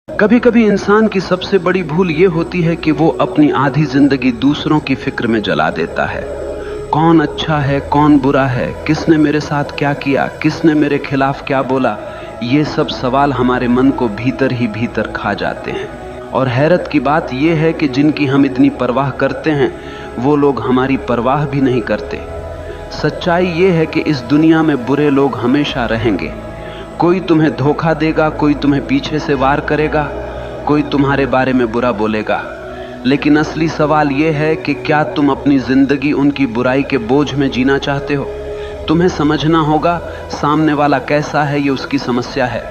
कभी कभी इंसान की सबसे बड़ी भूल ये होती है कि वो अपनी आधी जिंदगी दूसरों की फिक्र में जला देता है। कौन अच्छा है, कौन बुरा है, किसने मेरे साथ क्या किया, किसने मेरे खिलाफ क्या बोला, ये सब सवाल हमारे मन को भीतर ही भीतर खा जाते हैं। और हैरत की बात यह है कि जिनकी हम इतनी परवाह करते हैं वो लोग हमारी परवाह भी नहीं करते। सच्चाई ये है कि इस दुनिया में बुरे लोग हमेशा रहेंगे। कोई तुम्हें धोखा देगा, कोई तुम्हें पीछे से वार करेगा, कोई तुम्हारे बारे में बुरा बोलेगा। लेकिन असली सवाल यह है कि क्या तुम अपनी जिंदगी उनकी बुराई के बोझ में जीना चाहते हो? तुम्हें समझना होगा सामने वाला कैसा है, ये उसकी समस्या है,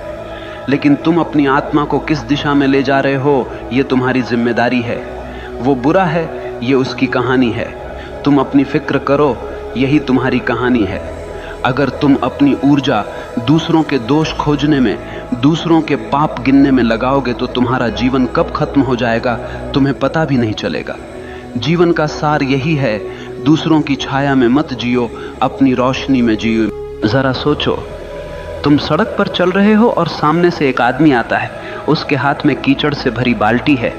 लेकिन तुम अपनी आत्मा को किस दिशा में ले जा रहे हो ये तुम्हारी जिम्मेदारी है। वो बुरा है, ये उसकी कहानी है। तुम अपनी फिक्र करो, यही तुम्हारी कहानी है। अगर तुम अपनी ऊर्जा दूसरों के दोष खोजने में, दूसरों के पाप गिनने में लगाओगे तो तुम्हारा जीवन कब खत्म हो जाएगा तुम्हें पता भी नहीं चलेगा। जीवन का सार यही है, दूसरों की छाया में मत जियो, अपनी रोशनी में जियो। जरा सोचो, तुम सड़क पर चल रहे हो और सामने से एक आदमी आता है, उसके हाथ में कीचड़ से भरी बाल्टी है।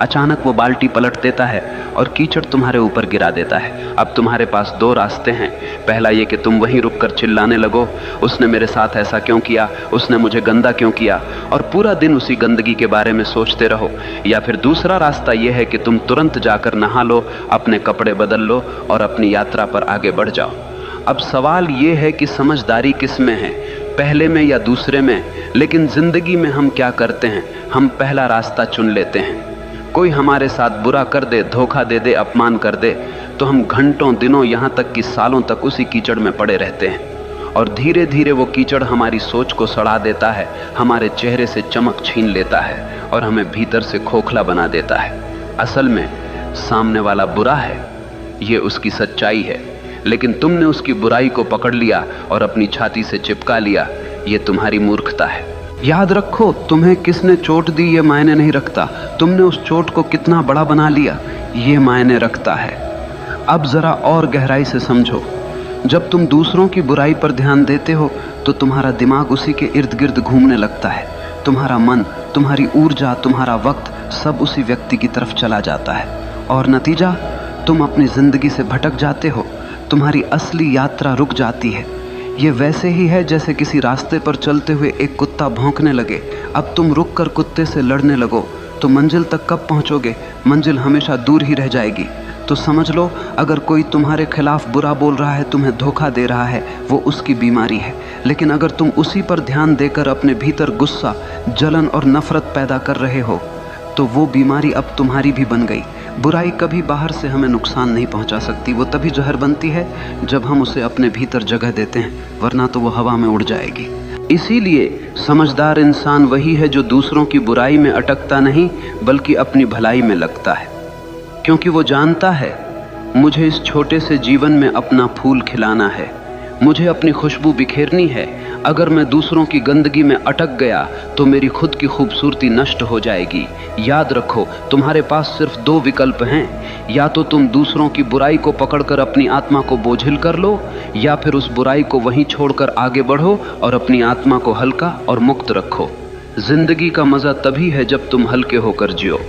अचानक वो बाल्टी पलट देता है और कीचड़ तुम्हारे ऊपर गिरा देता है। अब तुम्हारे पास दो रास्ते हैं। पहला ये कि तुम वहीं रुककर चिल्लाने लगो, उसने मेरे साथ ऐसा क्यों किया, उसने मुझे गंदा क्यों किया, और पूरा दिन उसी गंदगी के बारे में सोचते रहो। या फिर दूसरा रास्ता यह है कि तुम तुरंत जाकर नहा लो, अपने कपड़े बदल लो और अपनी यात्रा पर आगे बढ़ जाओ। अब सवाल ये है कि समझदारी किस में है, पहले में या दूसरे में? लेकिन जिंदगी में हम क्या करते हैं, हम पहला रास्ता चुन लेते हैं। कोई हमारे साथ बुरा कर दे, धोखा दे दे, अपमान कर दे, तो हम घंटों, दिनों, यहाँ तक कि सालों तक उसी कीचड़ में पड़े रहते हैं। और धीरे धीरे वो कीचड़ हमारी सोच को सड़ा देता है, हमारे चेहरे से चमक छीन लेता है और हमें भीतर से खोखला बना देता है। असल में सामने वाला बुरा है, ये उसकी सच्चाई है, लेकिन तुमने उसकी बुराई को पकड़ लिया और अपनी छाती से चिपका लिया। ये तुम्हारी मूर्खता है। याद रखो, तुम्हें किसने चोट दी ये मायने नहीं रखता, तुमने उस चोट को कितना बड़ा बना लिया ये मायने रखता है। अब जरा और गहराई से समझो, जब तुम दूसरों की बुराई पर ध्यान देते हो तो तुम्हारा दिमाग उसी के इर्द गिर्द घूमने लगता है। तुम्हारा मन, तुम्हारी ऊर्जा, तुम्हारा वक्त सब उसी व्यक्ति की तरफ चला जाता है और नतीजा, तुम अपनी जिंदगी से भटक जाते हो। तुम्हारी असली यात्रा रुक जाती है। ये वैसे ही है जैसे किसी रास्ते पर चलते हुए एक कुत्ता भौंकने लगे। अब तुम रुक कर कुत्ते से लड़ने लगो तो मंजिल तक कब पहुंचोगे? मंजिल हमेशा दूर ही रह जाएगी। तो समझ लो, अगर कोई तुम्हारे खिलाफ बुरा बोल रहा है, तुम्हें धोखा दे रहा है, वो उसकी बीमारी है। लेकिन अगर तुम उसी पर ध्यान देकर अपने भीतर गुस्सा, जलन और नफरत पैदा कर रहे हो तो वो बीमारी अब तुम्हारी भी बन गई। बुराई कभी बाहर से हमें नुकसान नहीं पहुंचा सकती, वो तभी जहर बनती है जब हम उसे अपने भीतर जगह देते हैं, वरना तो वो हवा में उड़ जाएगी। इसीलिए समझदार इंसान वही है जो दूसरों की बुराई में अटकता नहीं बल्कि अपनी भलाई में लगता है, क्योंकि वो जानता है मुझे इस छोटे से जीवन में अपना फूल खिलाना है, मुझे अपनी खुशबू बिखेरनी है। अगर मैं दूसरों की गंदगी में अटक गया तो मेरी खुद की खूबसूरती नष्ट हो जाएगी। याद रखो, तुम्हारे पास सिर्फ दो विकल्प हैं, या तो तुम दूसरों की बुराई को पकड़कर अपनी आत्मा को बोझिल कर लो, या फिर उस बुराई को वहीं छोड़कर आगे बढ़ो और अपनी आत्मा को हल्का और मुक्त रखो। जिंदगी का मजा तभी है जब तुम हल्के होकर जियो,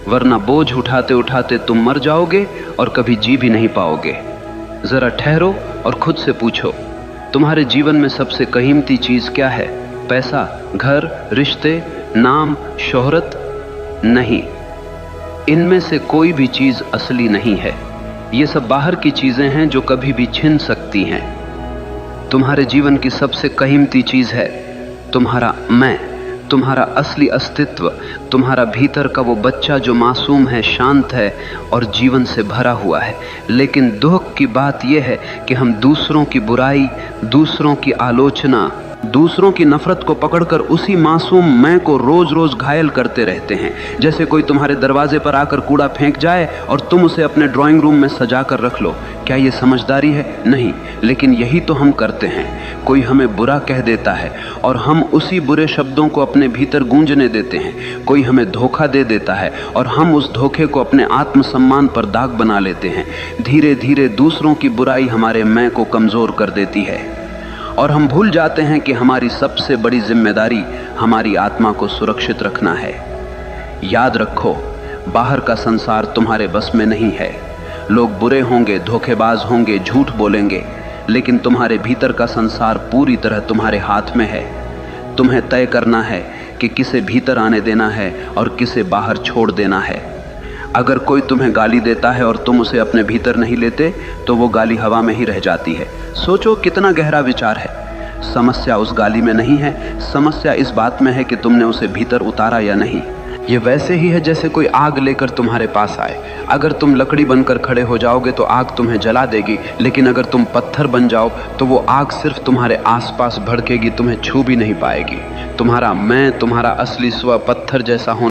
वरना बोझ उठाते उठाते तुम मर जाओगे और कभी जी भी नहीं पाओगे। जरा ठहरो और खुद से पूछो, तुम्हारे जीवन में सबसे कीमती चीज क्या है? पैसा, घर, रिश्ते, नाम, शोहरत? नहीं, इनमें से कोई भी चीज असली नहीं है। ये सब बाहर की चीजें हैं जो कभी भी छिन सकती हैं। तुम्हारे जीवन की सबसे कीमती चीज है तुम्हारा मैं, तुम्हारा असली अस्तित्व, तुम्हारा भीतर का वो बच्चा जो मासूम है, शांत है और जीवन से भरा हुआ है। लेकिन दुख की बात यह है कि हम दूसरों की बुराई, दूसरों की आलोचना, दूसरों की नफरत को पकड़कर उसी मासूम मैं को रोज रोज घायल करते रहते हैं। जैसे कोई तुम्हारे दरवाजे पर आकर कूड़ा फेंक जाए और तुम उसे अपने ड्राइंग रूम में सजा कर रख लो। क्या ये समझदारी है? नहीं, लेकिन यही तो हम करते हैं। कोई हमें बुरा कह देता है और हम उसी बुरे शब्दों को अपने भीतर गूंजने देते हैं। कोई हमें धोखा दे देता है और हम उस धोखे को अपने आत्मसम्मान पर दाग बना लेते हैं। धीरे धीरे दूसरों की बुराई हमारे मैं को कमजोर कर देती है और हम भूल जाते हैं कि हमारी सबसे बड़ी जिम्मेदारी हमारी आत्मा को सुरक्षित रखना है। याद रखो, बाहर का संसार तुम्हारे बस में नहीं है। लोग बुरे होंगे, धोखेबाज होंगे, झूठ बोलेंगे, लेकिन तुम्हारे भीतर का संसार पूरी तरह तुम्हारे हाथ में है। तुम्हें तय करना है कि किसे भीतर आने देना है और किसे बाहर छोड़ देना है। अगर कोई तुम्हें गाली देता है और तुम उसे अपने भीतर नहीं लेते तो वो गाली हवा में ही रह जाती है। सोचो कितना गहरा विचार है। समस्या उस गाली में नहीं है, समस्या इस बात में है कि तुमने उसे भीतर उतारा या नहीं। ये वैसे ही है जैसे कोई आग लेकर तुम्हारे पास आए। अगर तुम लकड़ी बनकर खड़े हो जाओगे तो आग तुम्हें जला देगी, लेकिन अगर तुम पत्थर बन जाओ तो वो आग सिर्फ तुम्हारे आसपास भड़केगी, तुम्हें छू भी नहीं पाएगी। तुम्हारा मैं, तुम्हारा असली स्व पत्थर जैसा होना